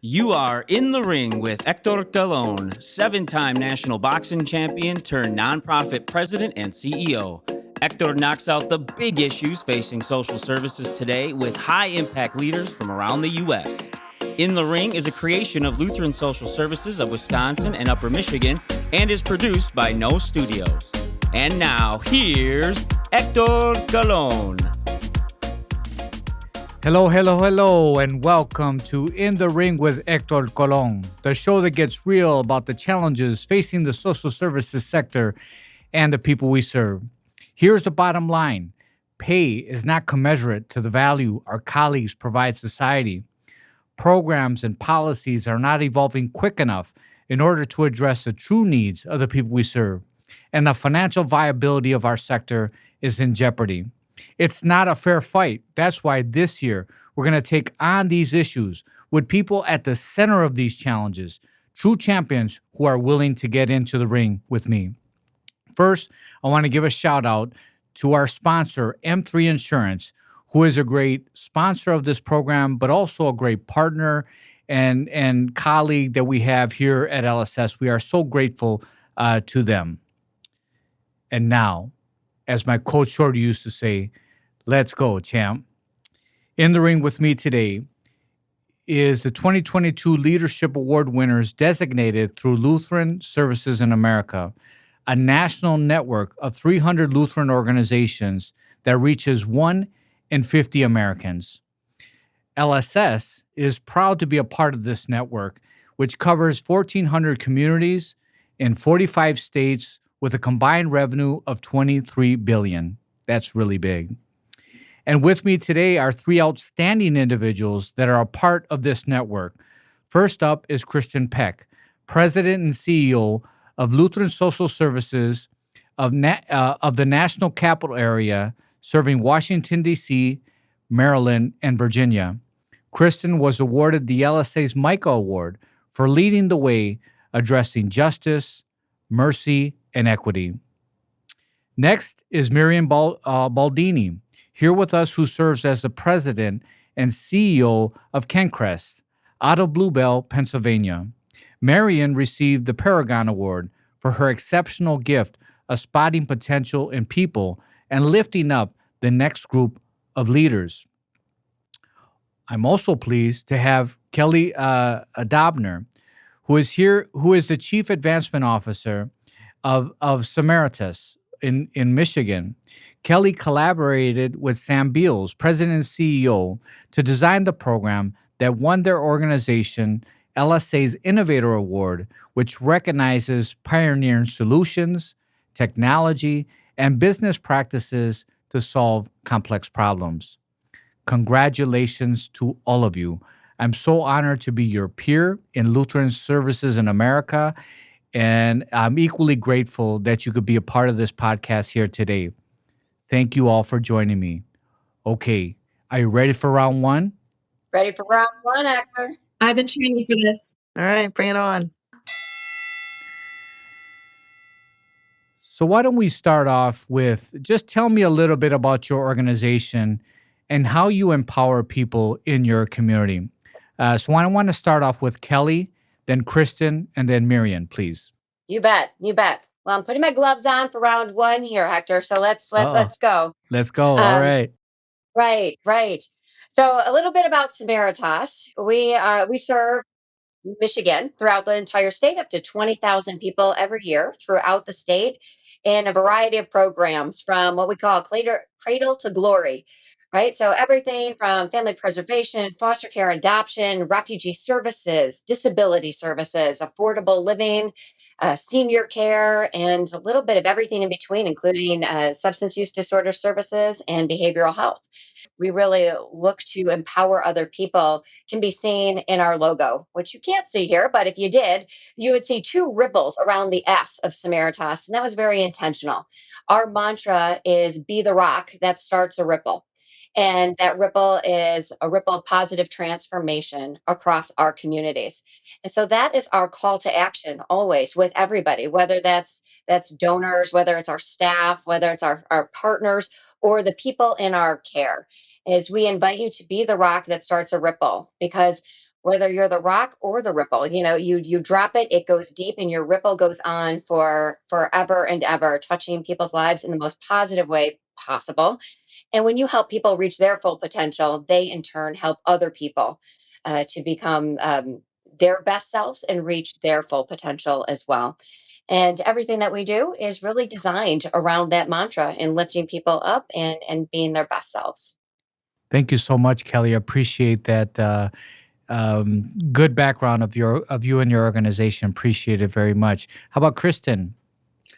You are in the ring with Hector Colon, 7-time national boxing champion turned nonprofit president and CEO. Hector knocks out the big issues facing social services today with high impact leaders from around the U.S. In the Ring is a creation of Lutheran Social Services of Wisconsin and Upper Michigan and is produced by No Studios. And now, here's Hector Colon. Hello, and welcome to In the Ring with Hector Colon, the show that gets real about the challenges facing the social services sector and the people we serve. Here's the bottom line. Pay is not commensurate to the value our colleagues provide society. Programs and policies are not evolving quick enough in order to address the true needs of the people we serve, and the financial viability of our sector is in jeopardy. It's not a fair fight. That's why this year we're going to take on these issues with people at the center of these challenges, true champions who are willing to get into the ring with me. First, I want to give a shout out to our sponsor, M3 Insurance, who is a great sponsor of this program, but also a great partner and colleague that we have here at LSS. We are so grateful to them. And now, as my coach Shorty used to say, let's go, champ. In the ring with me today is the 2022 Leadership Award winners designated through Lutheran Services in America, a national network of 300 Lutheran organizations that reaches 1 in 50 Americans. LSS is proud to be a part of this network, which covers 1,400 communities in 45 states with a combined revenue of $23 billion. That's really big. And with me today are three outstanding individuals that are a part of this network. First up is Kristen Peck, President and CEO of Lutheran Social Services of the National Capital Area, serving Washington, D.C., Maryland, and Virginia. Kristen was awarded the LSA's Micah Award for leading the way addressing justice, mercy, and equity. Next is Miriam Baldini, here with us, who serves as the president and CEO of Kencrest out of Bluebell, Pennsylvania. Marion received the Paragon Award for her exceptional gift of spotting potential in people and lifting up the next group of leaders. I'm also pleased to have Kelly Dobner, who is here, who is the Chief Advancement Officer of Samaritas in Michigan. Kelly collaborated with Sam Beals, President and CEO, to design the program that won their organization LSA's Innovator Award, which recognizes pioneering solutions, technology, and business practices to solve complex problems. Congratulations to all of you. I'm so honored to be your peer in Lutheran Services in America, and I'm equally grateful that you could be a part of this podcast here today. Thank you all for joining me. Okay, are you ready for round one? Ready for round one, Hector? I've been training for this. All right, bring it on. So why don't we start off with just tell me a little bit about your organization and how you empower people in your community. So I want to start off with Kelly, then Kristen, and then Miriam, please. You bet. Well, I'm putting my gloves on for round one here, Hector. So let's go. Let's go. All right. Right. So a little bit about Samaritas. We serve Michigan throughout the entire state, up to 20,000 people every year throughout the state, in a variety of programs from what we call cradle to glory. Right. So everything from family preservation, foster care, adoption, refugee services, disability services, affordable living, senior care, and a little bit of everything in between, including substance use disorder services and behavioral health. We really look to empower other people, can be seen in our logo, which you can't see here, but if you did, you would see two ripples around the S of Samaritas, and that was very intentional. Our mantra is be the rock that starts a ripple. And that ripple is a ripple of positive transformation across our communities. And so that is our call to action always with everybody, whether that's donors, whether it's our staff, whether it's our partners or the people in our care, is we invite you to be the rock that starts a ripple, because whether you're the rock or the ripple. You drop it, it goes deep, and your ripple goes on for forever and ever, touching people's lives in the most positive way possible. And when you help people reach their full potential, they in turn help other people to become their best selves and reach their full potential as well. And everything that we do is really designed around that mantra and lifting people up and being their best selves. Thank you so much, Kelly. I appreciate that good background of you and your organization. Appreciate it very much. How about Kristen?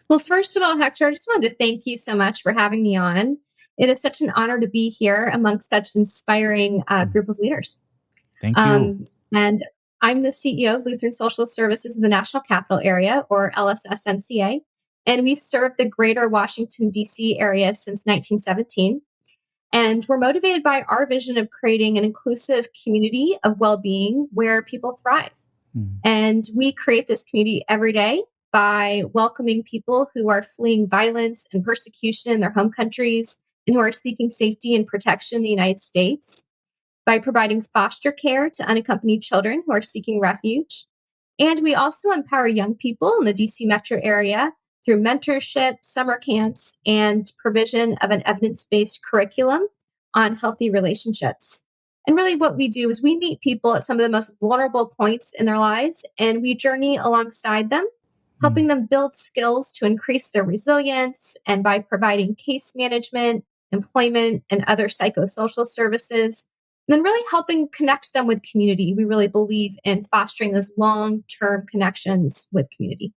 Well, first of all, Hector, I just wanted to thank you so much for having me on. It is such an honor to be here amongst such inspiring group of leaders. Thank you. And I'm the CEO of Lutheran Social Services in the National Capital Area, or LSSNCA. And we've served the greater Washington, D.C. area since 1917. And we're motivated by our vision of creating an inclusive community of well being where people thrive. And we create this community every day by welcoming people who are fleeing violence and persecution in their home countries and who are seeking safety and protection in the United States, by providing foster care to unaccompanied children who are seeking refuge. And we also empower young people in the DC metro area through mentorship, summer camps, and provision of an evidence based curriculum on healthy relationships. And really, what we do is we meet people at some of the most vulnerable points in their lives and we journey alongside them, helping them build skills to increase their resilience. And by providing case management, employment, and other psychosocial services, and then really helping connect them with community. We really believe in fostering those long-term connections with community.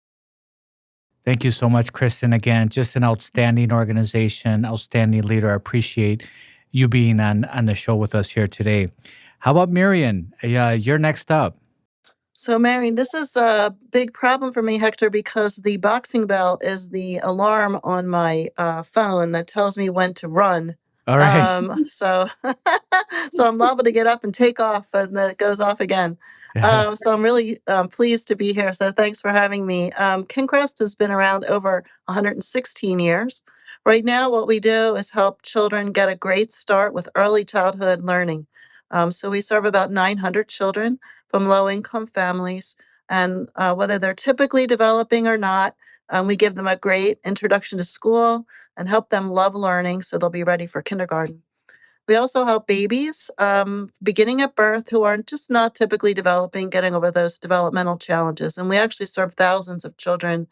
Thank you so much, Kristen. Again, just an outstanding organization, outstanding leader. I appreciate you being on the show with us here today. How about Marion? You're next up. So, Marion, this is a big problem for me, Hector, because the boxing bell is the alarm on my phone that tells me when to run. All right. So, so I'm liable to get up and take off, and then it goes off again. So I'm really pleased to be here. So thanks for having me. KinCrest has been around over 116 years. Right now, what we do is help children get a great start with early childhood learning. So we serve about 900 children from low-income families, and whether they're typically developing or not, we give them a great introduction to school and help them love learning so they'll be ready for kindergarten. We also help babies beginning at birth who are just not typically developing, getting over those developmental challenges. And we actually serve thousands of children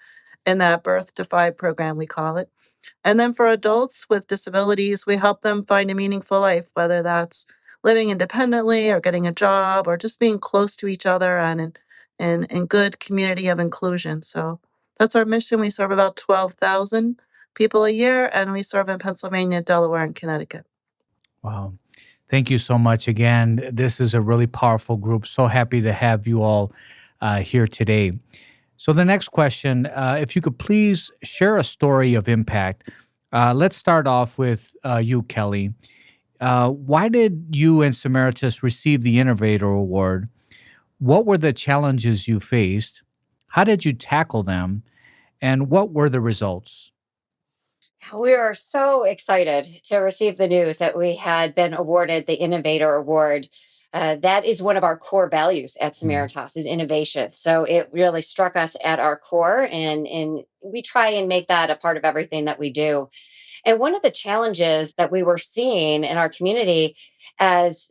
in that Birth to Five program, we call it. And then for adults with disabilities, we help them find a meaningful life, whether that's living independently or getting a job or just being close to each other and in good community of inclusion. So that's our mission. We serve about 12,000 people a year, and we serve in Pennsylvania, Delaware, and Connecticut. Wow. Thank you so much again. This is a really powerful group. So happy to have you all here today. So, the next question, if you could please share a story of impact. Let's start off with you, Kelly. Why did you and Samaritas receive the Innovator Award? What were the challenges you faced? How did you tackle them? And what were the results? We are so excited to receive the news that we had been awarded the Innovator Award. That is one of our core values at Mm, Samaritas is innovation. So it really struck us at our core, and we try and make that a part of everything that we do. And one of the challenges that we were seeing in our community as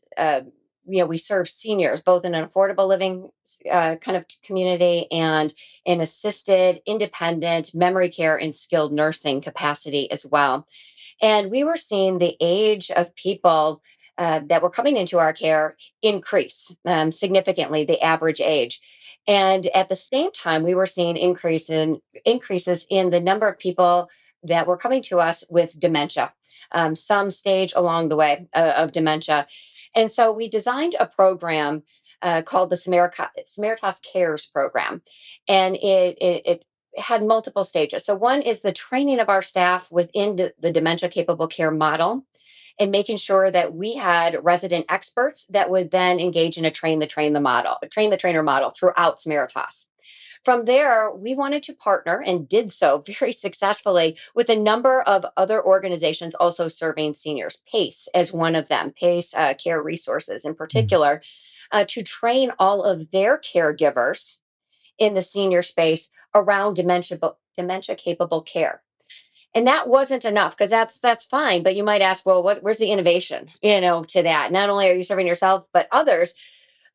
we serve seniors both in an affordable living kind of community and in assisted, independent memory care and skilled nursing capacity as well. And we were seeing the age of people that were coming into our care increase significantly, the average age. And at the same time, we were seeing increases in the number of people that were coming to us with dementia, some stage along the way of dementia. And so we designed a program called the Samaritas Cares program. And it had multiple stages. So one is the training of our staff within the dementia capable care model and making sure that we had resident experts that would then engage in a train the trainer model throughout Samaritas. From there, we wanted to partner and did so very successfully with a number of other organizations also serving seniors. PACE as one of them, PACE Care Resources in mm, particular. to train all of their caregivers in the senior space around dementia capable care. And that wasn't enough, because that's fine, but you might ask, well, where's the innovation, to that? Not only are you serving yourself but others,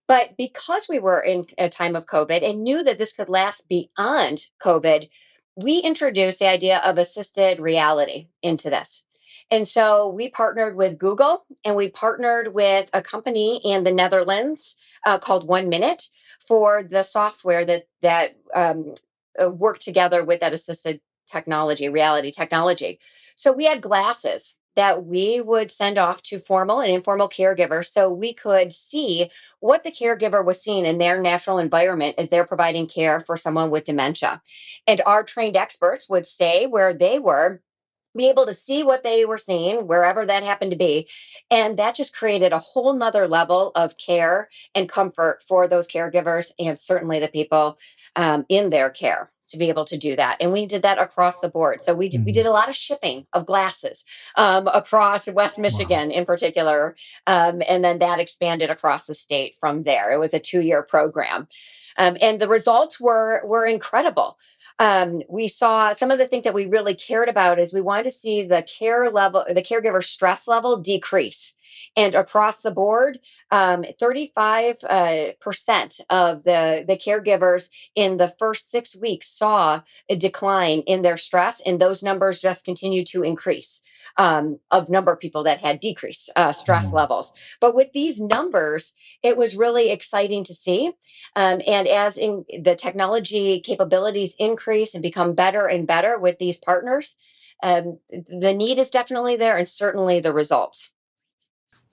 but because we were in a time of COVID and knew that this could last beyond COVID, we introduced the idea of assisted reality into this. And so we partnered with Google, and we partnered with a company in the Netherlands called 1 Minute for the software that worked together with that assisted technology, reality technology. So we had glasses that we would send off to formal and informal caregivers so we could see what the caregiver was seeing in their natural environment as they're providing care for someone with dementia. And our trained experts would stay where they were, be able to see what they were seeing wherever that happened to be. And that just created a whole nother level of care and comfort for those caregivers, and certainly the people in their care, to be able to do that. And we did that across the board. So we did a lot of shipping of glasses across West Wow. Michigan in particular. And then that expanded across the state from there. It was a 2-year program. And the results were incredible. We saw some of the things that we really cared about is we wanted to see the care level, the caregiver stress level decrease. And across the board, 35% of the caregivers in the first 6 weeks saw a decline in their stress, and those numbers just continue to increase of number of people that had decreased stress Mm. levels. But with these numbers, it was really exciting to see. And as in the technology capabilities increase and become better and better with these partners, the need is definitely there, and certainly the results.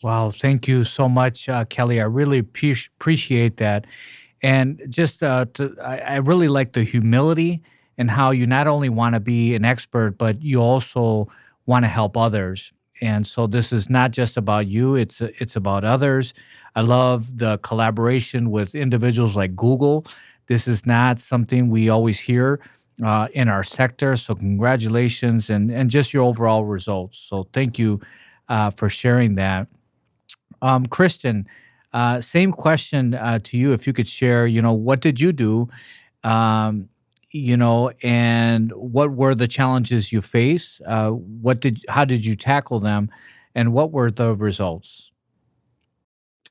Wow. Thank you so much, Kelly. I really appreciate that. And just I really like the humility and how you not only want to be an expert, but you also want to help others. And so this is not just about you; it's about others. I love the collaboration with individuals like Google. This is not something we always hear in our sector. So congratulations, and just your overall results. So thank you for sharing that. Kristen, same question to you. If you could share, what did you do, um, and what were the challenges you face? How did you tackle them, and what were the results?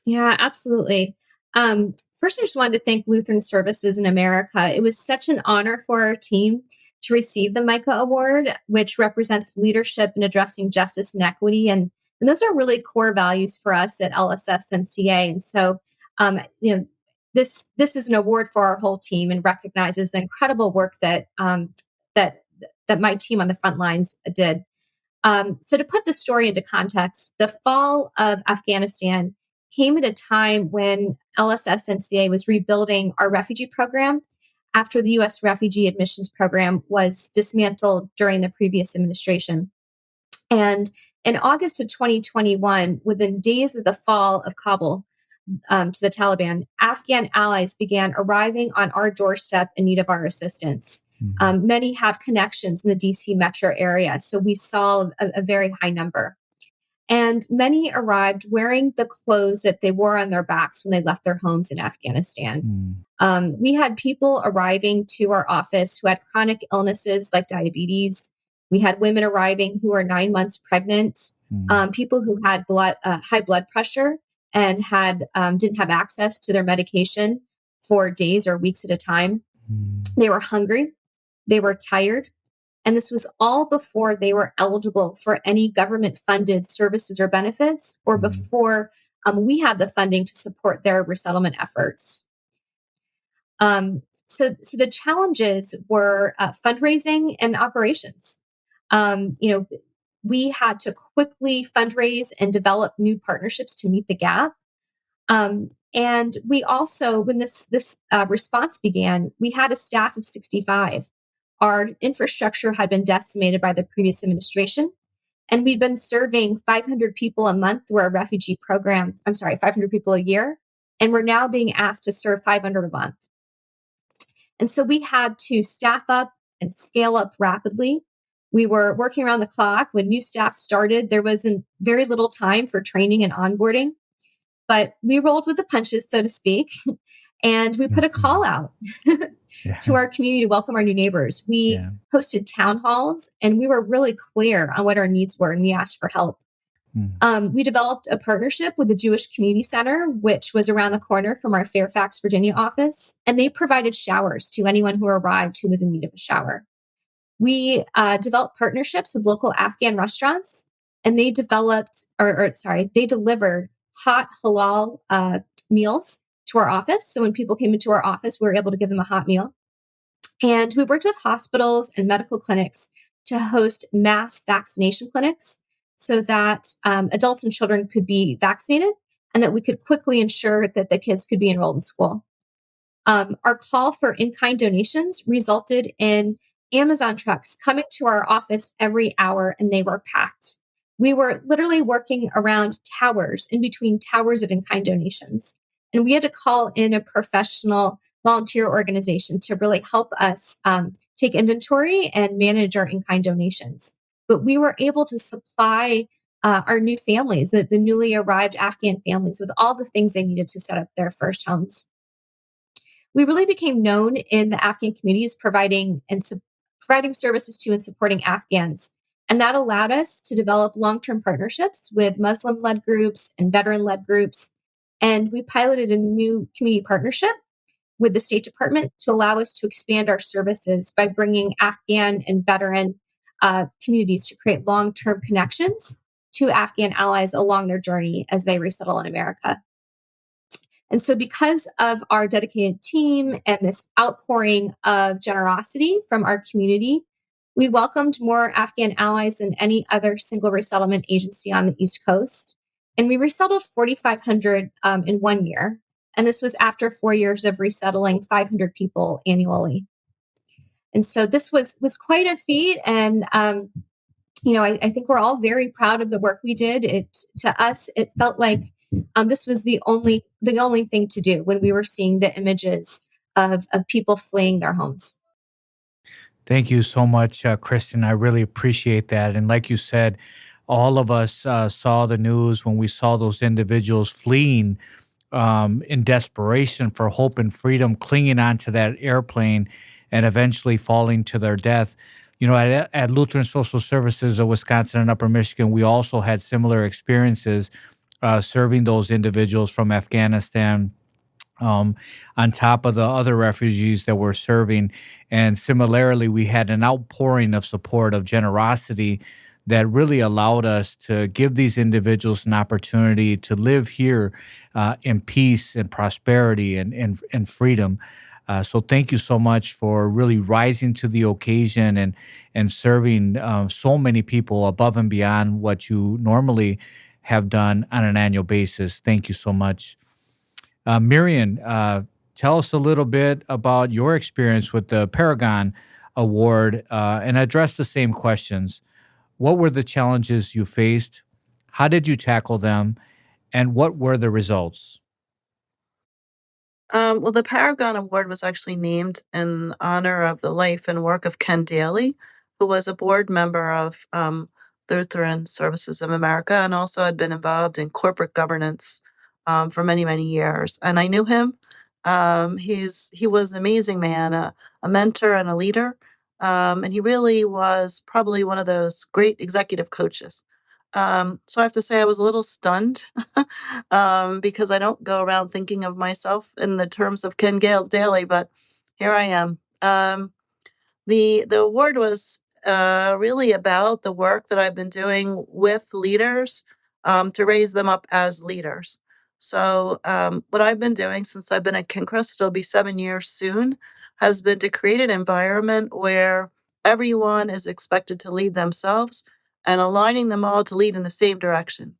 Yeah, absolutely. First, I just wanted to thank Lutheran Services in America. It was such an honor for our team to receive the MICA Award, which represents leadership in addressing justice and equity. And those are really core values for us at LSS NCA. And so, um, you know, this is an award for our whole team and recognizes the incredible work that that my team on the front lines did. So, to put the story into context, the fall of Afghanistan came at a time when LSS NCA was rebuilding our refugee program after the U.S. refugee admissions program was dismantled during the previous administration. And in August of 2021, within days of the fall of Kabul to the Taliban, Afghan allies began arriving on our doorstep in need of our assistance. Mhm. Many have connections in the DC metro area, so we saw a very high number. And many arrived wearing the clothes that they wore on their backs when they left their homes in Afghanistan. Mm, We had people arriving to our office who had chronic illnesses like diabetes. We had women arriving who were 9 months pregnant, mm, people who had high blood pressure and had didn't have access to their medication for days or weeks at a time. mm, They were hungry, they were tired, and this was all before they were eligible for any government funded services or benefits, or mm, before we had the funding to support their resettlement efforts. So the challenges were fundraising and operations. We had to quickly fundraise and develop new partnerships to meet the gap. And we also, when this response began, we had a staff of 65. Our infrastructure had been decimated by the previous administration, and we'd been serving 500 people a month through our refugee program. I'm sorry, 500 people a year, and we're now being asked to serve 500 a month. And so we had to staff up and scale up rapidly. We were working around the clock. When new staff started, there wasn't very little time for training and onboarding. But we rolled with the punches, so to speak, and we put a call out to Yeah. our community to welcome our new neighbors. We Yeah. hosted town halls and we were really clear on what our needs were and we asked for help. Mm. We developed a partnership with the Jewish Community Center, which was around the corner from our Fairfax, Virginia office, and they provided showers to anyone who arrived who was in need of a shower. We developed partnerships with local Afghan restaurants, and they they delivered hot halal meals to our office. So when people came into our office, we were able to give them a hot meal. And we worked with hospitals and medical clinics to host mass vaccination clinics so that adults and children could be vaccinated and that we could quickly ensure that the kids could be enrolled in school. Our call for in kind donations resulted in Amazon trucks coming to our office every hour and they were packed. We were literally working around towers, in between towers of in kind donations. And we had to call in a professional volunteer organization to really help us take inventory and manage our in kind donations. But we were able to supply our new families, the newly arrived Afghan families, with all the things they needed to set up their first homes. We really became known in the Afghan communities providing services to and supporting Afghans. And that allowed us to develop long term partnerships with Muslim led groups and veteran led groups. And we piloted a new community partnership with the State Department to allow us to expand our services by bringing Afghan and veteran communities to create long term connections to Afghan allies along their journey as they resettle in America. And so, because of our dedicated team and this outpouring of generosity from our community, we welcomed more Afghan allies than any other single resettlement agency on the East Coast. And we resettled 4,500 in 1 year. And this was after 4 years of resettling 500 people annually. And so this was quite a feat. And I think we're all very proud of the work we did. To us, it felt like this was the only thing to do when we were seeing the images of people fleeing their homes. Thank you so much, Kristen. I really appreciate that. And like you said, all of us saw the news when we saw those individuals fleeing in desperation for hope and freedom, clinging onto that airplane and eventually falling to their death. At Lutheran Social Services of Wisconsin and Upper Michigan, we also had similar experiences serving those individuals from Afghanistan, on top of the other refugees that we're serving. And similarly, we had an outpouring of support, of generosity that really allowed us to give these individuals an opportunity to live here in peace and prosperity and freedom. So thank you so much for really rising to the occasion and serving so many people above and beyond what you normally have done on an annual basis. Thank you so much. Miriam, tell us a little bit about your experience with the Paragon Award and address the same questions. What were the challenges you faced? How did you tackle them? And what were the results? Well, the Paragon Award was actually named in honor of the life and work of Ken Daly, who was a board member of Lutheran Services of America and also had been involved in corporate governance for many, many years. And I knew him. He was an amazing man, a mentor and a leader. And he really was probably one of those great executive coaches. So I have to say I was a little stunned because I don't go around thinking of myself in the terms of Ken Gale Daly, but here I am. The award was really about the work that I've been doing with leaders to raise them up as leaders. So what I've been doing since I've been at Kincrest, it'll be 7 years soon, has been to create an environment where everyone is expected to lead themselves and aligning them all to lead in the same direction.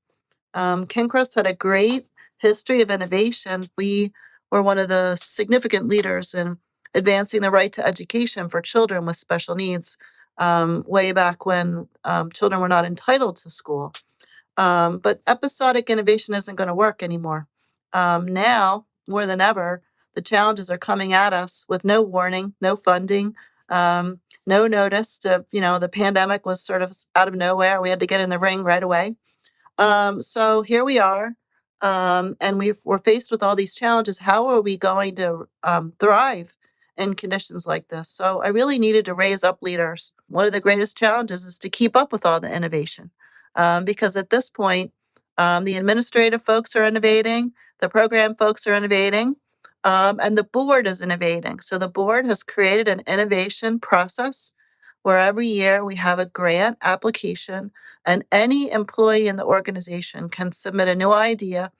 Kincrest had a great history of innovation. We were one of the significant leaders in advancing the right to education for children with special needs way back when children were not entitled to school. But episodic innovation isn't going to work anymore. Now, more than ever, the challenges are coming at us with no warning, no funding, no notice. The pandemic was sort of out of nowhere. We had to get in the ring right away. So here we are. And we're faced with all these challenges. How are we going to thrive in conditions like this? So I really needed to raise up leaders. One of the greatest challenges is to keep up with all the innovation, because at this point, the administrative folks are innovating, the program folks are innovating, and the board is innovating. So the board has created an innovation process where every year we have a grant application, and any employee in the organization can submit a new idea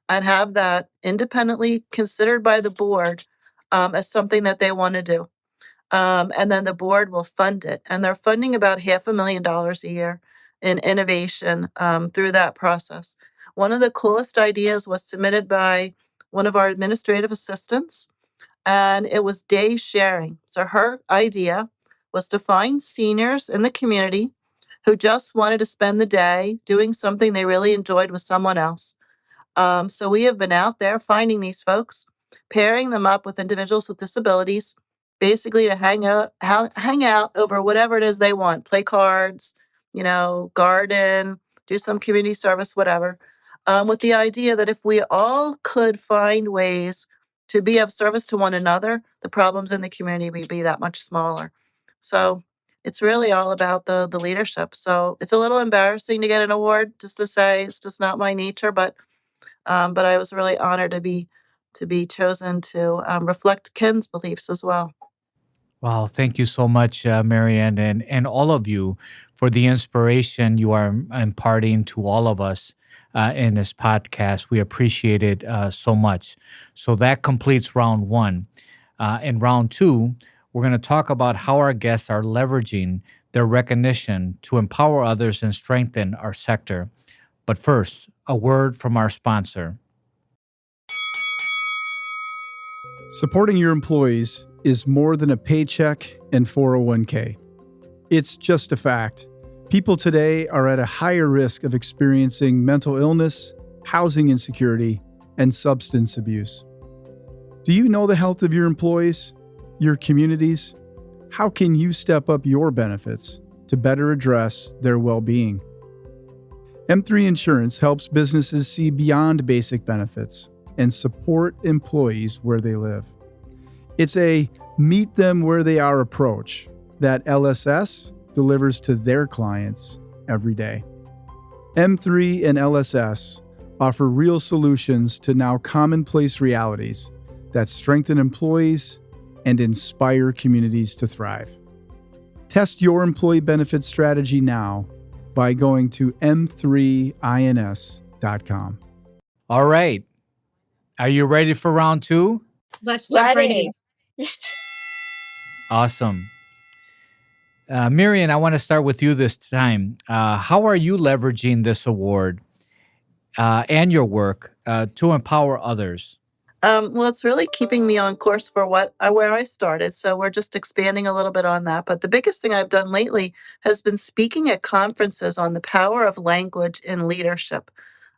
and have that independently considered by the board as something that they want to do. And then the board will fund it. And they're funding about $500,000 a year in innovation through that process. One of the coolest ideas was submitted by one of our administrative assistants, and it was day sharing. So her idea was to find seniors in the community who just wanted to spend the day doing something they really enjoyed with someone else. So we have been out there finding these folks, pairing them up with individuals with disabilities, basically to hang out over whatever it is they want, play cards, garden, do some community service, whatever, with the idea that if we all could find ways to be of service to one another, the problems in the community would be that much smaller. So it's really all about the leadership. So it's a little embarrassing to get an award, just to say it's just not my nature, but I was really honored to be chosen to reflect Ken's beliefs as well. Wow, thank you so much, Marianne, and all of you for the inspiration you are imparting to all of us in this podcast. We appreciate it so much. So that completes round one. In round two, we're going to talk about how our guests are leveraging their recognition to empower others and strengthen our sector. But first, a word from our sponsor. Supporting your employees is more than a paycheck and 401k. It's just a fact. People today are at a higher risk of experiencing mental illness, housing insecurity, and substance abuse. Do you know the health of your employees, your communities? How can you step up your benefits to better address their well-being? M3 Insurance helps businesses see beyond basic benefits and support employees where they live. It's a meet them where they are approach that LSS delivers to their clients every day. M3 and LSS offer real solutions to now commonplace realities that strengthen employees and inspire communities to thrive. Test your employee benefit strategy now by going to m3ins.com. All right. Are you ready for round two? Let's jump right in. Awesome. Miriam, I want to start with you this time. How are you leveraging this award and your work to empower others? Well, it's really keeping me on course for where I started. So we're just expanding a little bit on that. But the biggest thing I've done lately has been speaking at conferences on the power of language in leadership.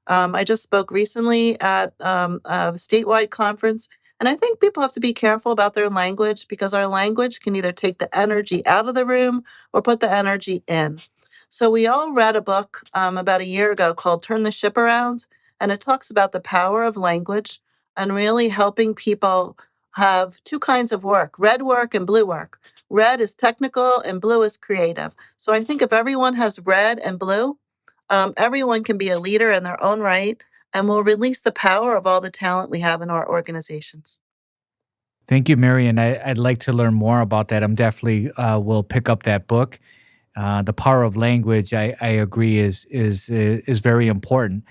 I just spoke recently at a statewide conference, and I think people have to be careful about their language because our language can either take the energy out of the room or put the energy in. So we all read a book about a year ago called Turn the Ship Around, and it talks about the power of language and really helping people have two kinds of work, red work and blue work. Red is technical and blue is creative. So I think if everyone has red and blue, everyone can be a leader in their own right, and will release the power of all the talent we have in our organizations. Thank you, Marion. I'd like to learn more about that. I'm definitely will pick up that book. The power of language, I agree, is very important.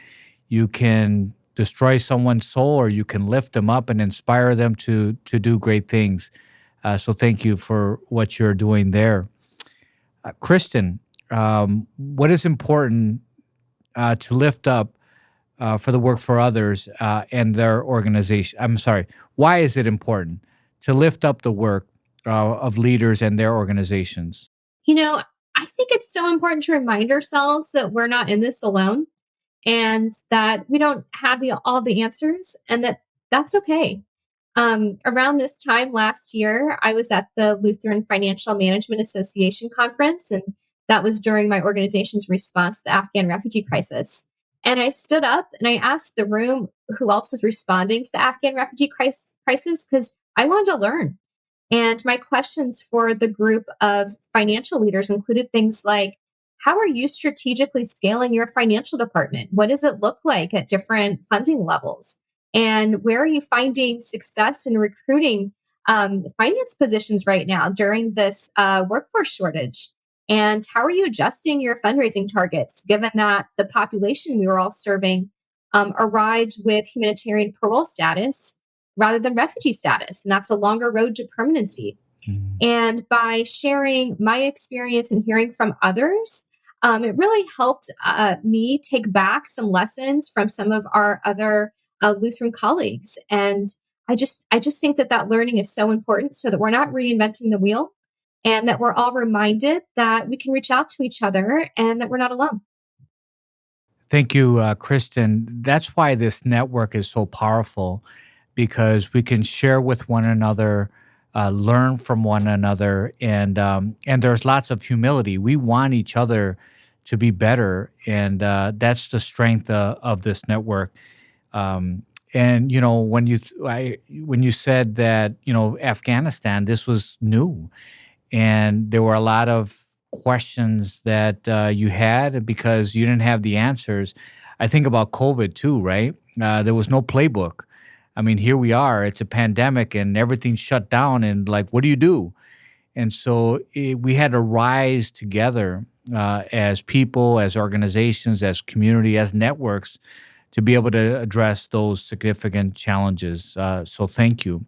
You can destroy someone's soul, or you can lift them up and inspire them to do great things. So thank you for what you're doing there, Kristen. What is important to lift up for the work for others and their organization? I'm sorry. Why is it important to lift up the work of leaders and their organizations? I think it's so important to remind ourselves that we're not in this alone and that we don't have all the answers, and that's okay. Around this time last year, I was at the Lutheran Financial Management Association conference, and that was during my organization's response to the Afghan refugee crisis. And I stood up and I asked the room who else was responding to the Afghan refugee crisis because I wanted to learn. And my questions for the group of financial leaders included things like, how are you strategically scaling your financial department? What does it look like at different funding levels? And where are you finding success in recruiting finance positions right now during this workforce shortage? And how are you adjusting your fundraising targets given that the population we were all serving arrived with humanitarian parole status rather than refugee status? And that's a longer road to permanency. Mm. And by sharing my experience and hearing from others, it really helped me take back some lessons from some of our other Lutheran colleagues. And I just think that that learning is so important so that we're not reinventing the wheel and that we're all reminded that we can reach out to each other and that we're not alone. Thank you, Kristen. That's why this network is so powerful because we can share with one another, learn from one another, and there's lots of humility. We want each other to be better, and that's the strength of this network. Um, and when you said that Afghanistan, this was new, and there were a lot of questions that you had because you didn't have the answers. I think about COVID too, right? There was no playbook. I mean, here we are, it's a pandemic and everything's shut down, and like, what do you do? And so we had to rise together as people, as organizations, as community, as networks to be able to address those significant challenges. So thank you.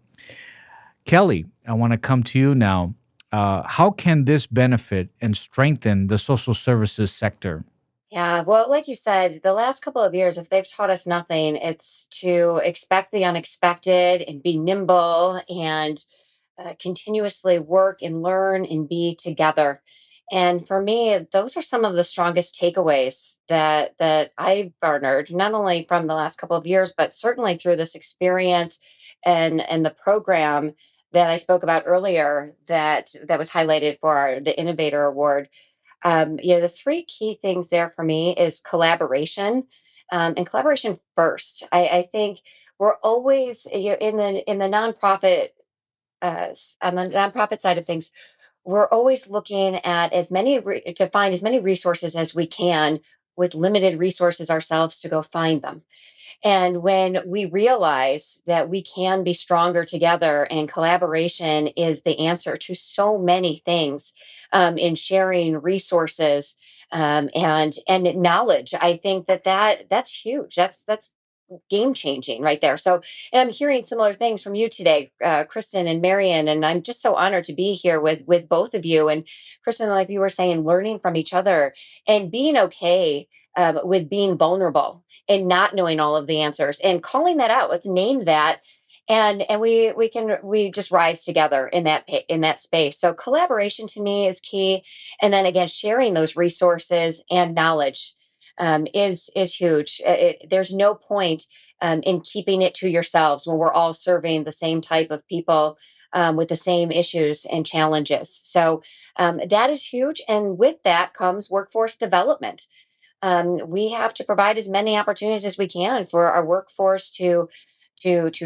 Kelly, I want to come to you now. How can this benefit and strengthen the social services sector? Yeah, well, like you said, the last couple of years, if they've taught us nothing, it's to expect the unexpected and be nimble and continuously work and learn and be together. And for me, those are some of the strongest takeaways that I've garnered, not only from the last couple of years, but certainly through this experience and the program that I spoke about earlier that was highlighted for the Innovator Award. The three key things there for me is collaboration, and collaboration first. I think we're always in the nonprofit on the nonprofit side of things, we're always looking at to find as many resources as we can with limited resources ourselves to go find them. And when we realize that we can be stronger together and collaboration is the answer to so many things in sharing resources and knowledge, I think that's huge. That's game changing right there. So, and I'm hearing similar things from you today, Kristen and Marion, and I'm just so honored to be here with both of you. And Kristen, like you were saying, learning from each other and being okay with being vulnerable and not knowing all of the answers and calling that out. Let's name that. And we just rise together in in that space. So collaboration to me is key, and then again sharing those resources and knowledge is huge. There's no point in keeping it to yourselves when we're all serving the same type of people with the same issues and challenges. So that is huge, and with that comes workforce development. We have to provide as many opportunities as we can for our workforce to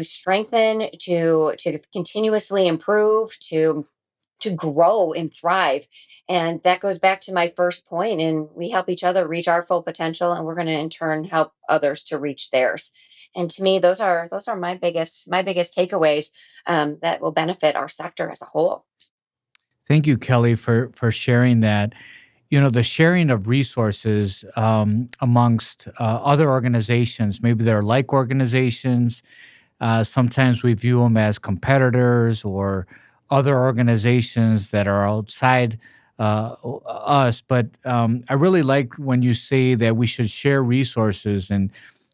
strengthen, to continuously improve, to grow and thrive. And that goes back to my first point. And we help each other reach our full potential, and we're going to in turn help others to reach theirs. And to me, those are my biggest takeaways that will benefit our sector as a whole. Thank you, Kelly, for sharing that. The sharing of resources amongst other organizations, maybe they're like organizations. Sometimes we view them as competitors or other organizations that are outside us. But I really like when you say that we should share resources and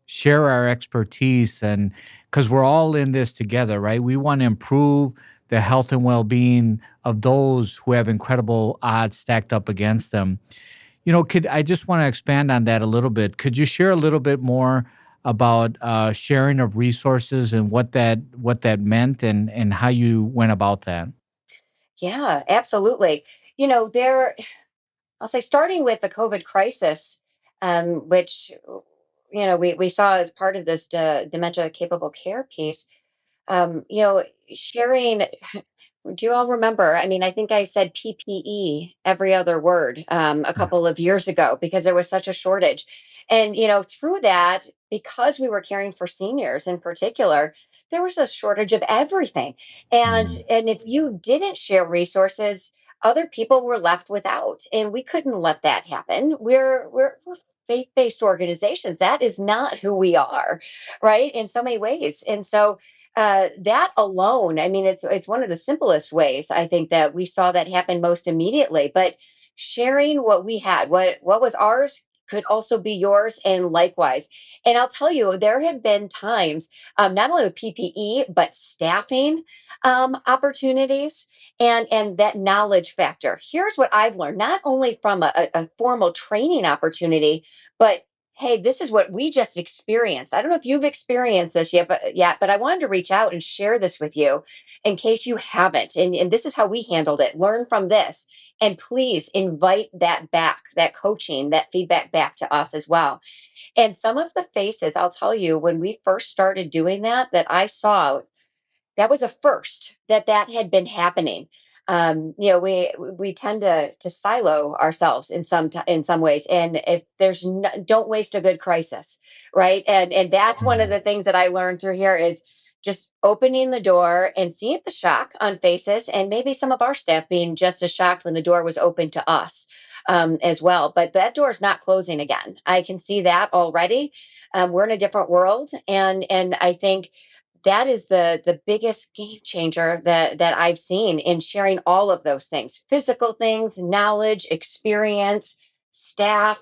share our expertise, and because we're all in this together, right? We want to improve the health and well-being of those who have incredible odds stacked up against them. Could I just want to expand on that a little bit? Could you share a little bit more about sharing of resources and what that meant and how you went about that? Yeah, absolutely. There, I'll say starting with the COVID crisis, which we saw as part of this dementia capable care piece, sharing. Do you all remember? I mean, I think I said PPE every other word a couple of years ago because there was such a shortage. And, through that, because we were caring for seniors in particular, there was a shortage of everything. And Mm. and if you didn't share resources, other people were left without. And we couldn't let that happen. We're faith-based organizations. That is not who we are, right? In so many ways. And so that alone, I mean, it's one of the simplest ways I think that we saw that happen most immediately. But sharing what we had, what was ours, could also be yours, and likewise. And I'll tell you, there have been times, not only with PPE, but staffing opportunities and that knowledge factor. Here's what I've learned, not only from a formal training opportunity, but hey, this is what we just experienced. I don't know if you've experienced this yet, but I wanted to reach out and share this with you in case you haven't. And this is how we handled it. Learn from this. And please invite that back, that coaching, that feedback back to us as well. And some of the faces, I'll tell you, when we first started doing that I saw, that was a first that had been happening. We tend to silo ourselves in some ways, and if there's no, don't waste a good crisis, right? And that's one of Mm. the things that I learned through here is just opening the door and seeing the shock on faces, and maybe some of our staff being just as shocked when the door was open to us as well. But that door is not closing again. I can see that already. We're in a different world, and I think that is the biggest game changer that I've seen in sharing all of those things, physical things, knowledge, experience, staff.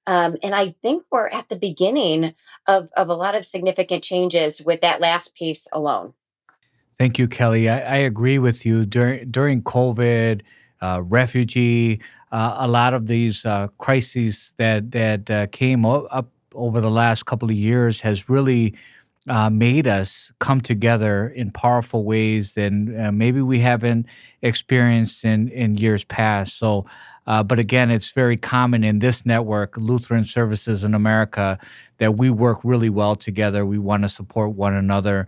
And I think we're at the beginning of a lot of significant changes with that last piece alone. Thank you, Kelly. I agree with you. During COVID, refugee, a lot of these crises that came up over the last couple of years has really made us come together in powerful ways that maybe we haven't experienced in years past. So, but again, it's very common in this network, Lutheran Services in America, that we work really well together. We want to support one another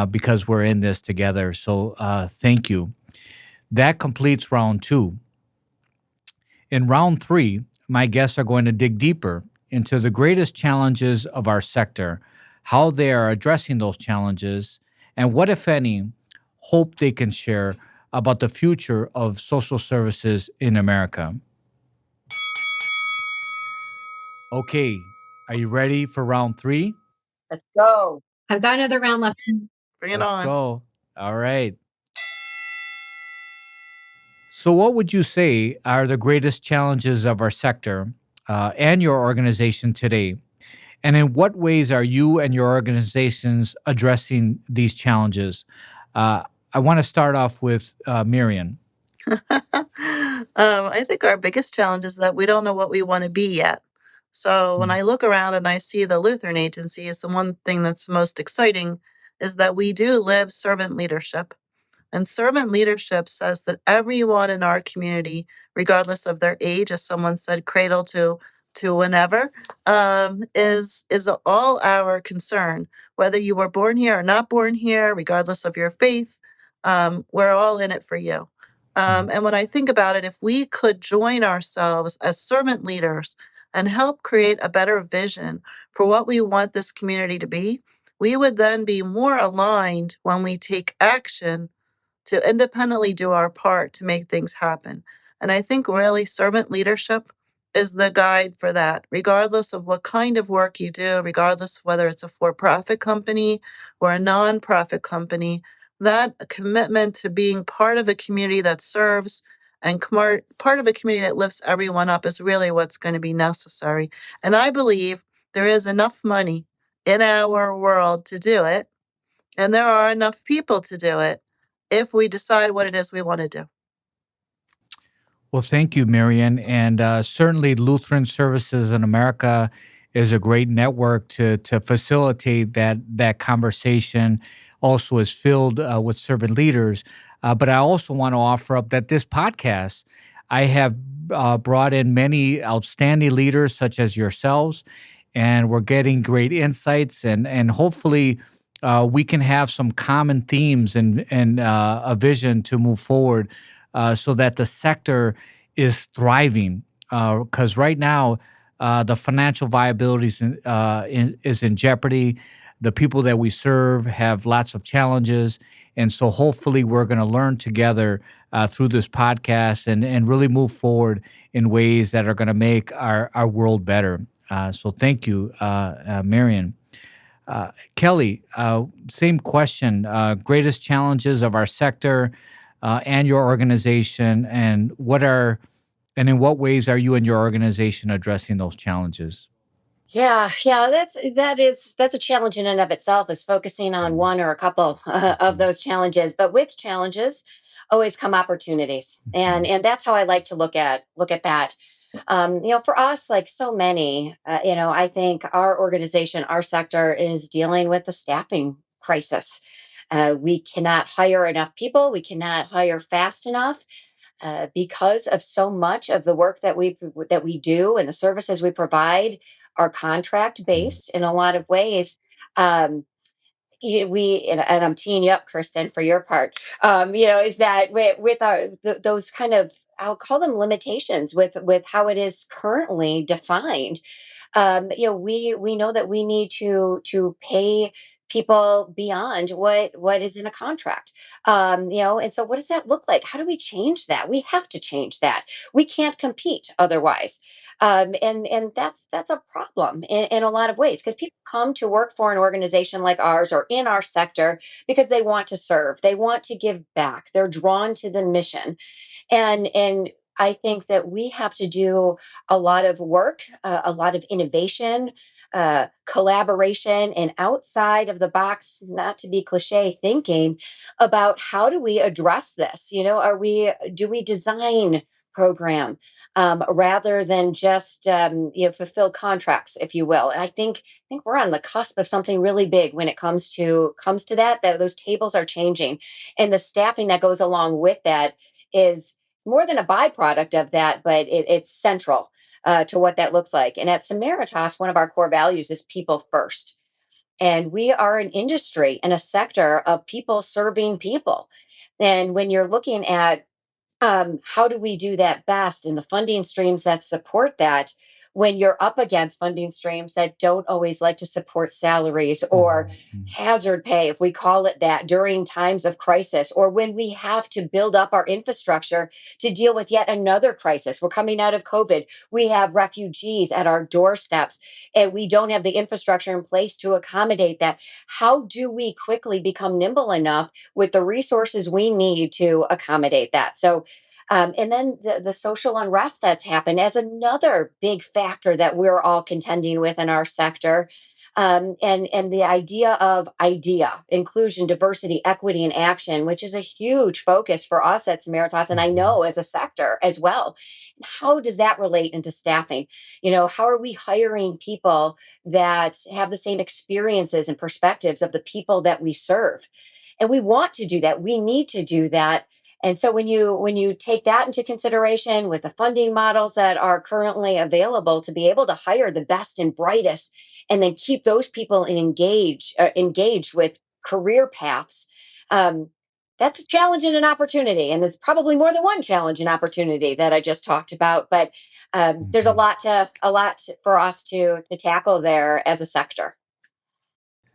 because we're in this together. So, thank you. That completes round two. In round three, my guests are going to dig deeper into the greatest challenges of our sector, how they are addressing those challenges, and what, if any, hope they can share about the future of social services in America. Okay, are you ready for round three? Let's go. I've got another round left. Bring it Let's on. go. All right. So, what would you say are the greatest challenges of our sector and your organization today? And in what ways are you and your organizations addressing these challenges? I want to start off with Miriam. I think our biggest challenge is that we don't know what we want to be yet. So when Mm. I look around and I see the Lutheran agencies, the one thing that's most exciting is that we do live servant leadership. And servant leadership says that everyone in our community, regardless of their age, as someone said, cradle to whenever, is all our concern. Whether you were born here or not born here, regardless of your faith, we're all in it for you. Mm. And when I think about it, if we could join ourselves as servant leaders and help create a better vision for what we want this community to be, we would then be more aligned when we take action to independently do our part to make things happen. And I think really servant leadership is the guide for that, regardless of what kind of work you do, regardless of whether it's a for profit company or a nonprofit company. That commitment to being part of a community that serves and part of a community that lifts everyone up is really what's going to be necessary. And I believe there is enough money in our world to do it, and there are enough people to do it if we decide what it is we want to do. Well, thank you, Marian. And certainly, Lutheran Services in America is a great network to facilitate that conversation. Also, is filled with servant leaders. But I also want to offer up that this podcast, I have brought in many outstanding leaders, such as yourselves, and we're getting great insights, and hopefully we can have some common themes and a vision to move forward, so that the sector is thriving. Because right now, the financial viability is in jeopardy. The people that we serve have lots of challenges, and so hopefully we're going to learn together through this podcast and really move forward in ways that are going to make our world better. So thank you, Marion. Kelly, same question. Greatest challenges of our sector and your organization, and in what ways are you and your organization addressing those challenges? Yeah, that's a challenge in and of itself, is focusing on one or a couple of Mhm, those challenges. But with challenges always come opportunities, and mhm, that's how I like to look at that. For us, like so many, I think our organization, our sector, is dealing with the staffing crisis. We cannot hire enough people. We cannot hire fast enough, because of so much of the work that we do and the services we provide are contract mhm. based in a lot of ways. Um, we and I'm teeing you up, Kristen, for your part. Is that with those kind of, I'll call them limitations with how it is currently defined. We know that we need to pay people beyond what is in a contract. And so what does that look like? How do we change that? We have to change that. We can't compete otherwise. And that's a problem in a lot of ways, because people come to work for an organization like ours or in our sector because they want to serve, they want to give back, they're drawn to the mission. And I think that we have to do a lot of work, a lot of innovation, collaboration, and outside of the box, not to be cliche, thinking about how do we address this. Do we design program, rather than just fulfill contracts, if you will. And I think we're on the cusp of something really big when it comes to that those tables are changing, and the staffing that goes along with that is more than a byproduct of that, but it's central to what that looks like. And at Samaritas, one of our core values is people first. And we are an industry and a sector of people serving people. And when you're looking at, how do we do that best, in the funding streams that support that, when you're up against funding streams that don't always like to support salaries or Mhm, hazard pay, if we call it that, during times of crisis, or when we have to build up our infrastructure to deal with yet another crisis? We're coming out of COVID, we have refugees at our doorsteps, and we don't have the infrastructure in place to accommodate that. How do we quickly become nimble enough with the resources we need to accommodate that? And then the social unrest that's happened as another big factor that we're all contending with in our sector. And the idea, inclusion, diversity, equity, and action, which is a huge focus for us at Samaritas, and I mhm, know as a sector as well. And how does that relate into staffing? How are we hiring people that have the same experiences and perspectives of the people that we serve? And we want to do that. We need to do that. And so when you take that into consideration with the funding models that are currently available to be able to hire the best and brightest, and then keep those people engaged with career paths, um, that's a challenge and an opportunity. And there's probably more than one challenge and opportunity that I just talked about. But there's a mhm. lot for us to tackle there as a sector.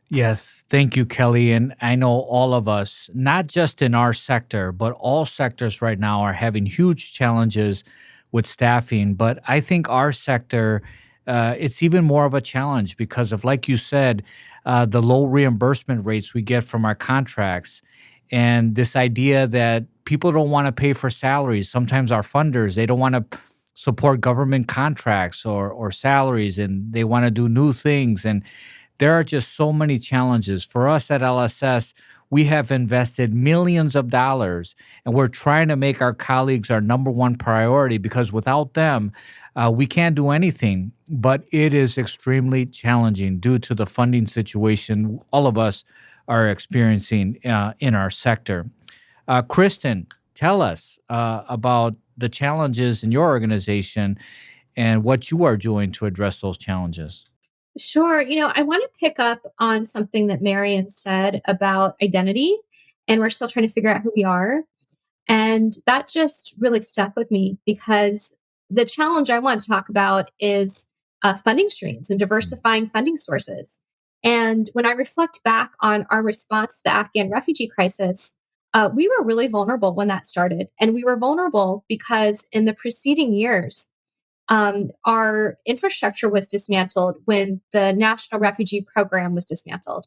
Yes, thank you, Kelly. And I know all of us, not just in our sector, but all sectors right now are having huge challenges with staffing. But I think our sector, it's even more of a challenge because of, like you said, the low reimbursement rates we get from our contracts. And this idea that people don't want to pay for salaries. Sometimes our funders, they don't want to support government contracts or salaries, and they want to do new things. And there are just so many challenges. For us at LSS, we have invested millions of dollars, and we're trying to make our colleagues our number one priority because without them, we can't do anything. But it is extremely challenging due to the funding situation all of us are experiencing in our sector. Kristen, tell us about the challenges in your organization and what you are doing to address those challenges. Sure. I want to pick up on something that Marion said about identity, and we're still trying to figure out who we are. And that just really stuck with me because the challenge I want to talk about is funding streams and diversifying funding sources. And when I reflect back on our response to the Afghan refugee crisis, we were really vulnerable when that started. And we were vulnerable because in the preceding years, our infrastructure was dismantled when the National Refugee Program was dismantled.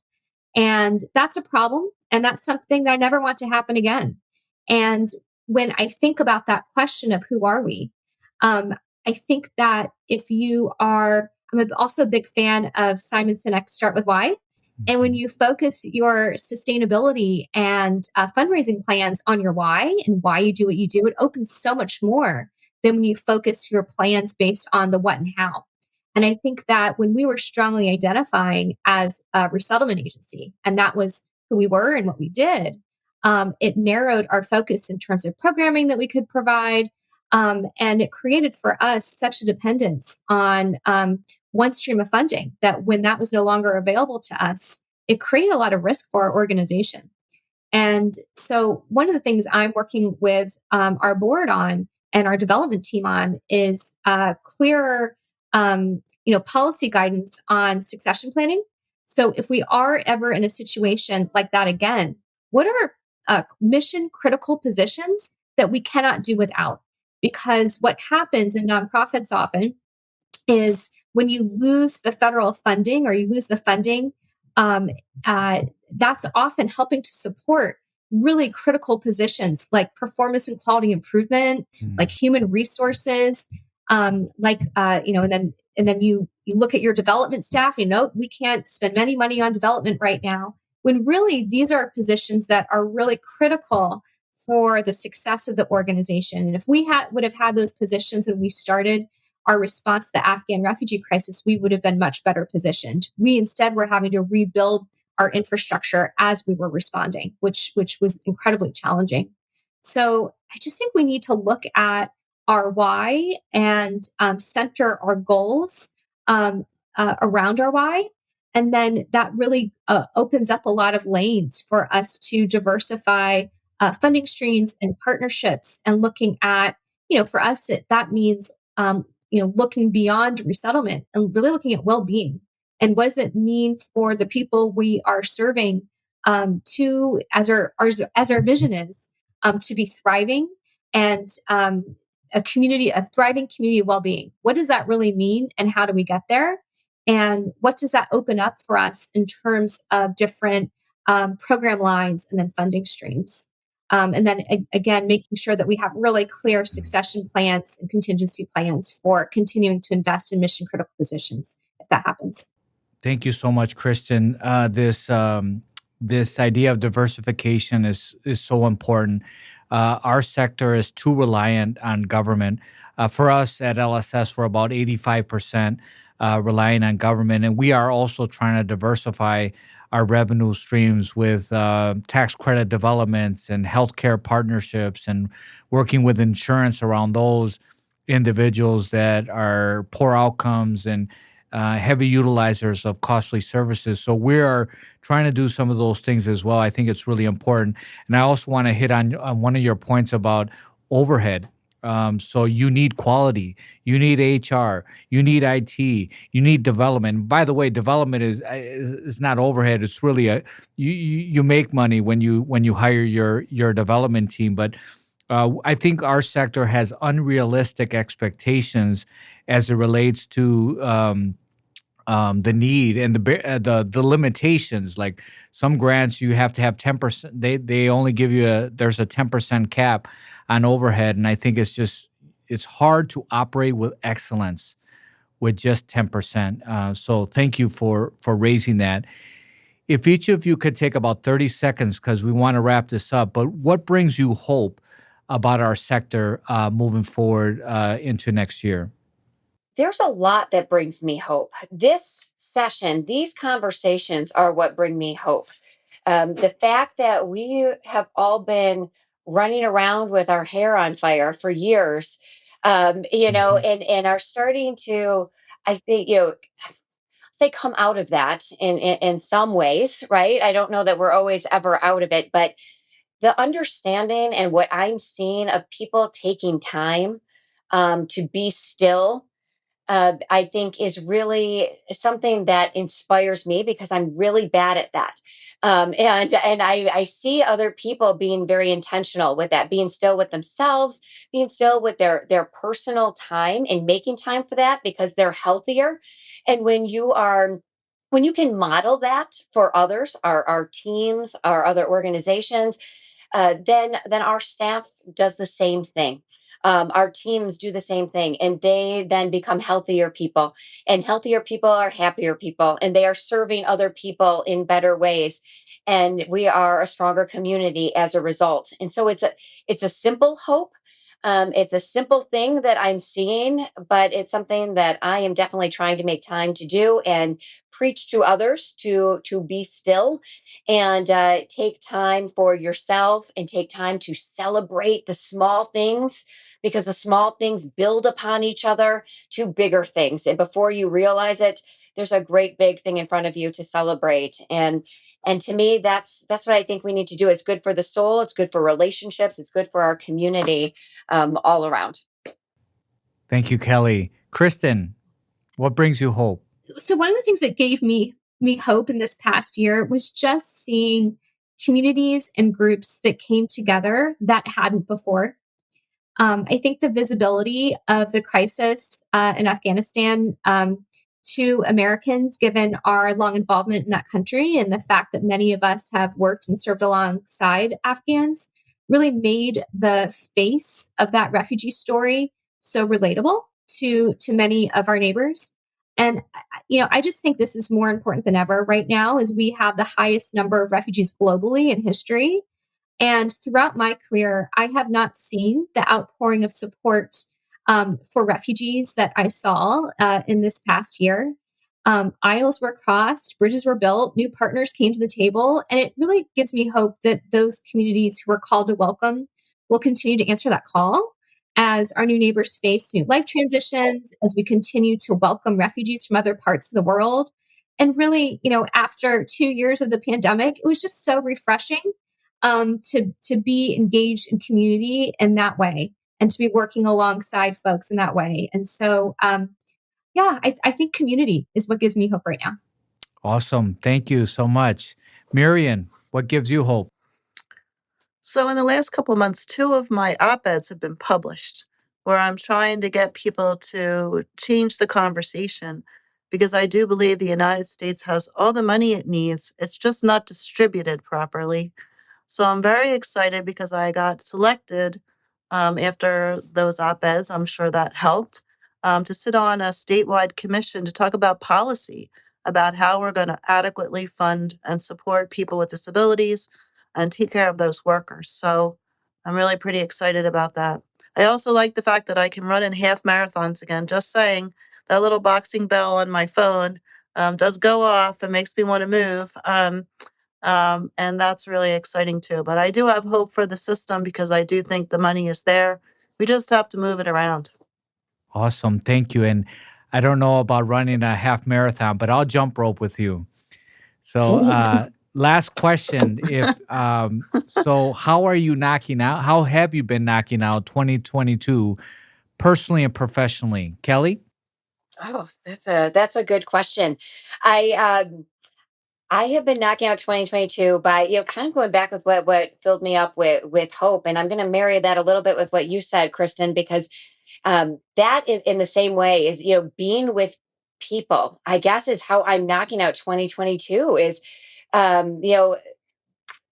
And that's a problem. And that's something that I never want to happen again. And when I think about that question of who are we, um, I think that if you are, also a big fan of Simon Sinek's Start With Why. And when you focus your sustainability and fundraising plans on your why and why you do what you do, it opens so much more than when you focus your plans based on the what and how. And I think that when we were strongly identifying as a resettlement agency, and that was who we were and what we did, it narrowed our focus in terms of programming that we could provide. And it created for us such a dependence on one stream of funding that when that was no longer available to us, it created a lot of risk for our organization. And so, one of the things I'm working with our board on and our development team on is clearer, policy guidance on succession planning. So, if we are ever in a situation like that again, what are mission critical positions that we cannot do without? Because what happens in nonprofits often is when you lose the federal funding or you lose the funding, um, uh, that's often helping to support really critical positions like performance and quality improvement, like human resources, and then you look at your development staff. We can't spend any money on development right now. When really these are positions that are really critical for the success of the organization. And if we would have had those positions when we started our response to the Afghan refugee crisis, we would have been much better positioned. We instead were having to rebuild our infrastructure as we were responding, which was incredibly challenging. So I just think we need to look at our why and center our goals around our why. And then that really opens up a lot of lanes for us to diversify funding streams and partnerships and looking at, for us, that means looking beyond resettlement and really looking at well-being and what does it mean for the people we are serving to as our vision is to be thriving and a thriving community of well-being. What does that really mean and how do we get there? And what does that open up for us in terms of different program lines and then funding streams? And then again, making sure that we have really clear succession plans and contingency plans for continuing to invest in mission critical positions if that happens. Thank you so much, Kristen. This idea of diversification is so important. Our sector is too reliant on government. For us at LSS, we're about 85% relying on government, and we are also trying to diversify our revenue streams with tax credit developments and healthcare partnerships, and working with insurance around those individuals that are poor outcomes and heavy utilizers of costly services. So we are trying to do some of those things as well. I think it's really important. And I also want to hit on one of your points about overhead. So you need quality, you need HR, you need IT, you need development. By the way, development is not overhead. It's really you make money when you hire your development team. But I think our sector has unrealistic expectations as it relates to the need and the limitations. Like some grants, you have to have 10%. They only give you there's a 10% cap on overhead, and I think it's hard to operate with excellence with just 10%. So thank you for raising that. If each of you could take about 30 seconds, because we want to wrap this up, but what brings you hope about our sector moving forward into next year? There's a lot that brings me hope. This session, these conversations are what bring me hope. The fact that we have all been running around with our hair on fire for years, Mhm. and are starting to, I think, say come out of that in some ways, right? I don't know that we're always ever out of it, but the understanding and what I'm seeing of people taking time to be still, I think is really something that inspires me because I'm really bad at that. And I see other people being very intentional with that, being still with themselves, being still with their personal time and making time for that because they're healthier. And when you can model that for others, our teams, our other organizations, then our staff does the same thing. Our teams do the same thing, and they then become healthier people. And healthier people are happier people, and they are serving other people in better ways. And we are a stronger community as a result. And so it's a simple hope. It's a simple thing that I'm seeing, but it's something that I am definitely trying to make time to do and preach to others to be still and take time for yourself and take time to celebrate the small things because the small things build upon each other to bigger things. And before you realize it, there's a great big thing in front of you to celebrate. And to me, that's what I think we need to do. It's good for the soul. It's good for relationships. It's good for our community all around. Thank you, Kelly. Kristen, what brings you hope? So one of the things that gave me hope in this past year was just seeing communities and groups that came together that hadn't before. I think the visibility of the crisis in Afghanistan to Americans, given our long involvement in that country and the fact that many of us have worked and served alongside Afghans, really made the face of that refugee story so relatable to many of our neighbors. And I just think this is more important than ever right now, as we have the highest number of refugees globally in history, and throughout my career, I have not seen the outpouring of support for refugees that I saw in this past year. Aisles were crossed, bridges were built, new partners came to the table, and it really gives me hope that those communities who are called to welcome will continue to answer that call as our new neighbors face new life transitions, as we continue to welcome refugees from other parts of the world. And really, after 2 years of the pandemic, it was just so refreshing to be engaged in community in that way and to be working alongside folks in that way. And so, I think community is what gives me hope right now. Awesome. Thank you so much. Marion, what gives you hope? So in the last couple of months, two of my op-eds have been published where I'm trying to get people to change the conversation because I do believe the United States has all the money it needs. It's just not distributed properly. So I'm very excited because I got selected after those op-eds. I'm sure that helped to sit on a statewide commission to talk about policy, about how we're going to adequately fund and support people with disabilities and take care of those workers. So I'm really pretty excited about that. I also like the fact that I can run in half marathons again. Just saying, that little boxing bell on my phone does go off and makes me want to move. And that's really exciting too. But I do have hope for the system because I do think the money is there. We just have to move it around. Awesome. Thank you. And I don't know about running a half marathon, but I'll jump rope with you. So, last question. So how are you knocking out? How have you been knocking out 2022 personally and professionally? Kelly? Oh, that's a good question. I I have been knocking out 2022 by, kind of going back with what filled me up with hope, and I'm going to marry that a little bit with what you said, Kristen, because that in the same way is, being with people. I guess is how I'm knocking out 2022 is, you know,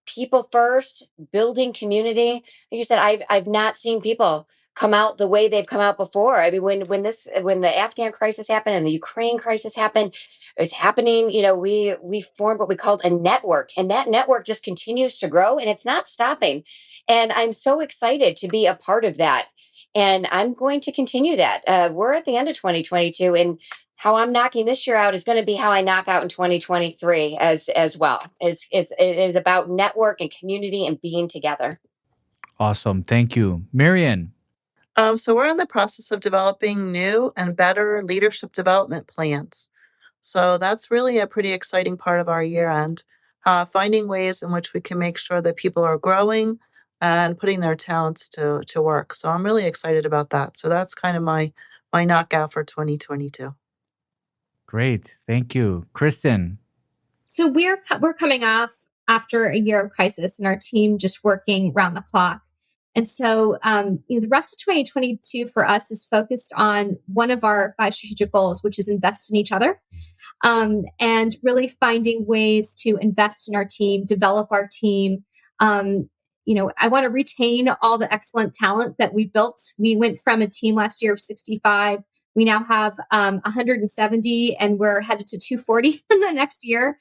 people first, building community. Like you said, I've not seen people come out the way they've come out before. I mean, when the Afghan crisis happened and the Ukraine crisis happened, it's happening. We formed what we called a network, and that network just continues to grow, and it's not stopping. And I'm so excited to be a part of that. And I'm going to continue that. We're at the end of 2022, and how I'm knocking this year out is going to be how I knock out in 2023 as well. It is about network and community and being together. Awesome. Thank you. Marion? So we're in the process of developing new and better leadership development plans. So that's really a pretty exciting part of our year end, finding ways in which we can make sure that people are growing and putting their talents to work. So I'm really excited about that. So that's kind of my knockout for 2022. Great. Thank you. Kristen. So we're coming off after a year of crisis, and our team just working round the clock. And so, the rest of 2022 for us is focused on one of our five strategic goals, which is invest in each other, and really finding ways to invest in our team, develop our team. Um, I want to retain all the excellent talent that we built. We went from a team last year of 65. We now have 170, and we're headed to 240 in the next year.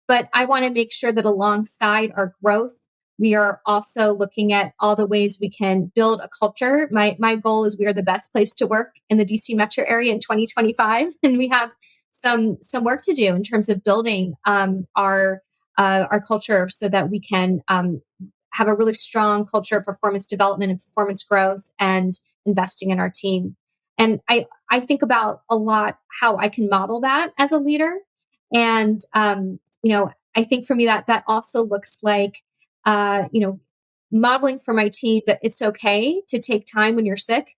But I want to make sure that alongside our growth, we are also looking at all the ways we can build a culture. My goal is we are the best place to work in the DC metro area in 2025, and we have some work to do in terms of building our culture so that we can have a really strong culture of performance development and performance growth and investing in our team. And I think about a lot how I can model that as a leader. And I think for me that also looks like modeling for my team that it's okay to take time when you're sick.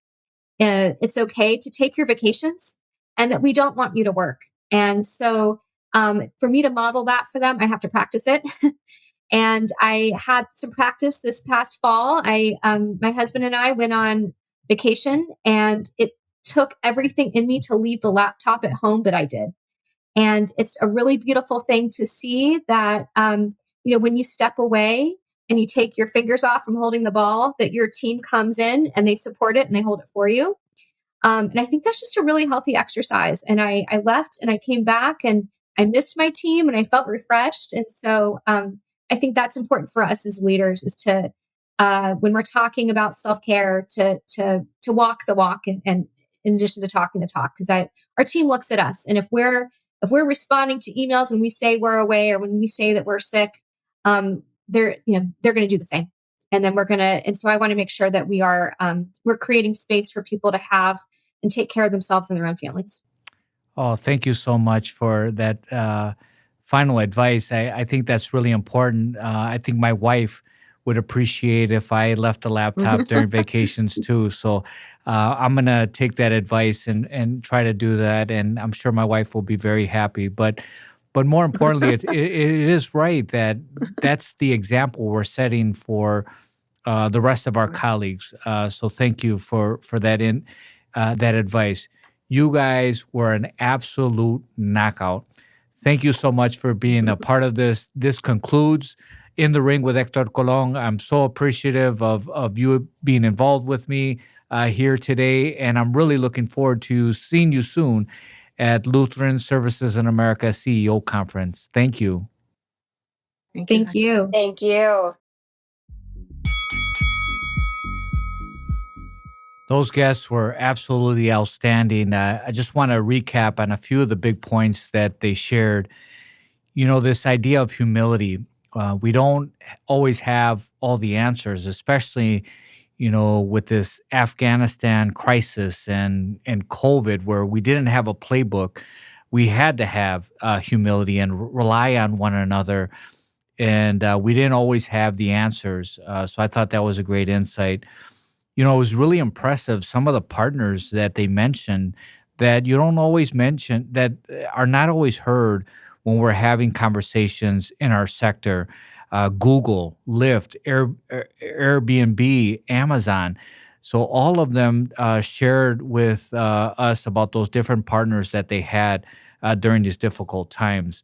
It's okay to take your vacations, and that we don't want you to work. And so, for me to model that for them, I have to practice it. And I had some practice this past fall. My husband and I went on vacation, and it took everything in me to leave the laptop at home, but I did. And it's a really beautiful thing to see that, when you step away and you take your fingers off from holding the ball, that your team comes in and they support it and they hold it for you. And I think that's just a really healthy exercise. And I left and I came back and I missed my team and I felt refreshed. And so I think that's important for us as leaders is to, when we're talking about self care, to walk the walk and in addition to talking the talk, because our team looks at us, and if we're responding to emails when we say we're away or when we say that we're sick, they're going to do the same. And then and so I want to make sure that we're creating space for people to have and take care of themselves and their own families. Oh, thank you so much for that final advice. I think that's really important. I think my wife would appreciate if I left the laptop during vacations too. So I'm going to take that advice and try to do that. And I'm sure my wife will be very happy. But more importantly, it is right that that's the example we're setting for the rest of our colleagues. So thank you for that advice. You guys were an absolute knockout. Thank you so much for being a part of this. This concludes In the Ring with Hector Colon. I'm so appreciative of you being involved with me here today, and I'm really looking forward to seeing you soon at Lutheran Services in America CEO Conference. Thank you. Thank you. Thank you. Those guests were absolutely outstanding. I just want to recap on a few of the big points that they shared. This idea of humility. We don't always have all the answers, especially, with this Afghanistan crisis and COVID, where we didn't have a playbook. We had to have humility and rely on one another. And we didn't always have the answers. So I thought that was a great insight. It was really impressive. Some of the partners that they mentioned that you don't always mention, that are not always heard when we're having conversations in our sector. Google, Lyft, Airbnb, Amazon. So all of them shared with us about those different partners that they had during these difficult times.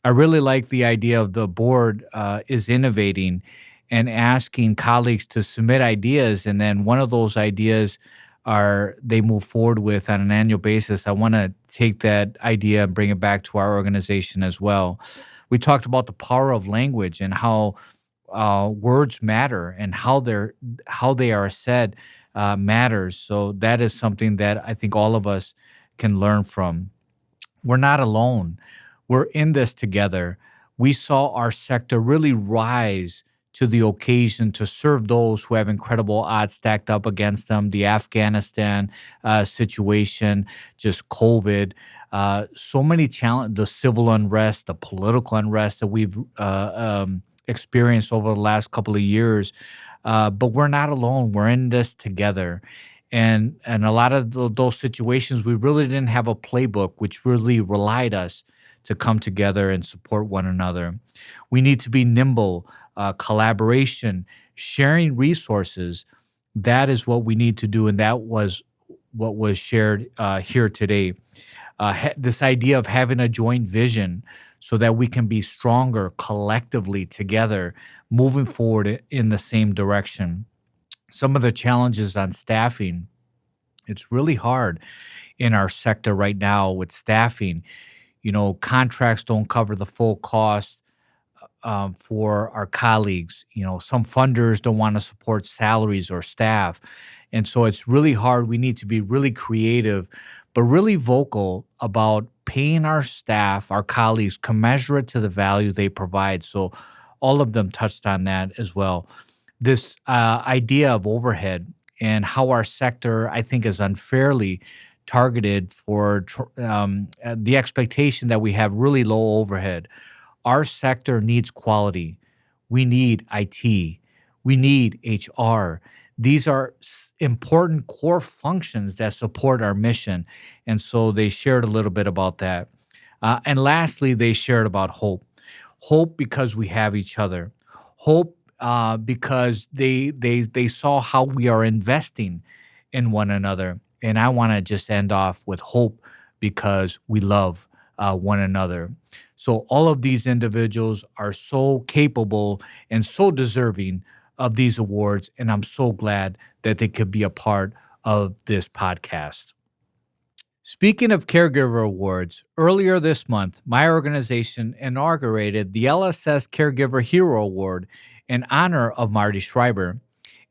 I really like the idea of the board is innovating and asking colleagues to submit ideas. And then one of those ideas they move forward with on an annual basis. I want to take that idea and bring it back to our organization as well. We talked about the power of language and how words matter and how they are said matters. So that is something that I think all of us can learn from. We're not alone. We're in this together. We saw our sector really rise to the occasion to serve those who have incredible odds stacked up against them. The Afghanistan situation, just COVID, So many the civil unrest, the political unrest that we've experienced over the last couple of years. But we're not alone. We're in this together. And a lot of those situations, we really didn't have a playbook, which really relied us to come together and support one another. We need to be nimble, collaboration, sharing resources. That is what we need to do. And that was what was shared here today. This idea of having a joint vision so that we can be stronger collectively together, moving forward in the same direction. Some of the challenges on staffing, it's really hard in our sector right now with staffing. Contracts don't cover the full cost for our colleagues. Some funders don't want to support salaries or staff. And so it's really hard. We need to be really creative, but really vocal about paying our staff, our colleagues, commensurate to the value they provide. So all of them touched on that as well. This idea of overhead and how our sector, I think, is unfairly targeted for the expectation that we have really low overhead. Our sector needs quality. We need IT. We need HR. These are important core functions that support our mission. And so they shared a little bit about that. And lastly, they shared about hope. Hope because we have each other. Hope because they saw how we are investing in one another. And I want to just end off with hope because we love one another. So all of these individuals are so capable and so deserving of these awards, and I'm so glad that they could be a part of this podcast. Speaking of caregiver awards, earlier this month, my organization inaugurated the LSS Caregiver Hero Award in honor of Marty Schreiber.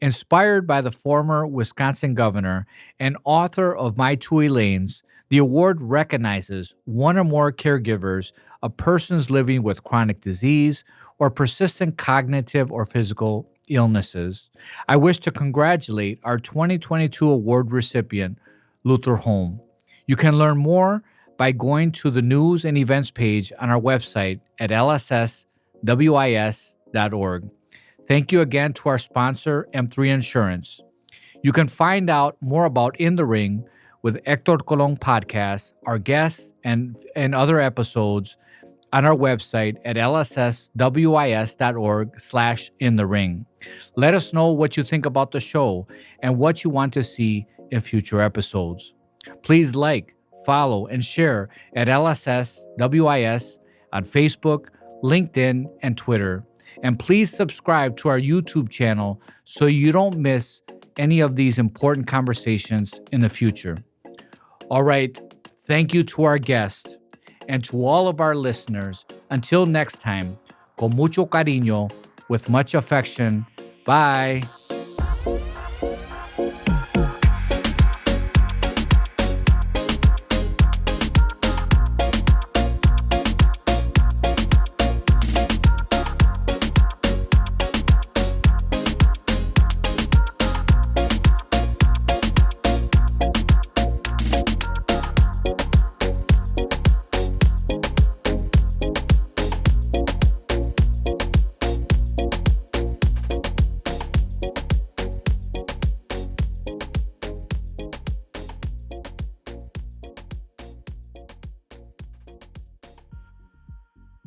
Inspired by the former Wisconsin governor and author of My Two Elaines, the award recognizes one or more caregivers of persons living with chronic disease or persistent cognitive or physical illnesses. I wish to congratulate our 2022 award recipient, Luther Holm. You can learn more by going to the news and events page on our website at lsswis.org. Thank you again to our sponsor, M3 Insurance. You can find out more about In the Ring with Hector Colon podcast, our guests, and other episodes on our website at lsswis.org/inthering. Let us know what you think about the show and what you want to see in future episodes. Please like, follow, and share at LSSWIS on Facebook, LinkedIn, and Twitter. And please subscribe to our YouTube channel so you don't miss any of these important conversations in the future. All right. Thank you to our guest and to all of our listeners. Until next time, con mucho cariño, with much affection. Bye.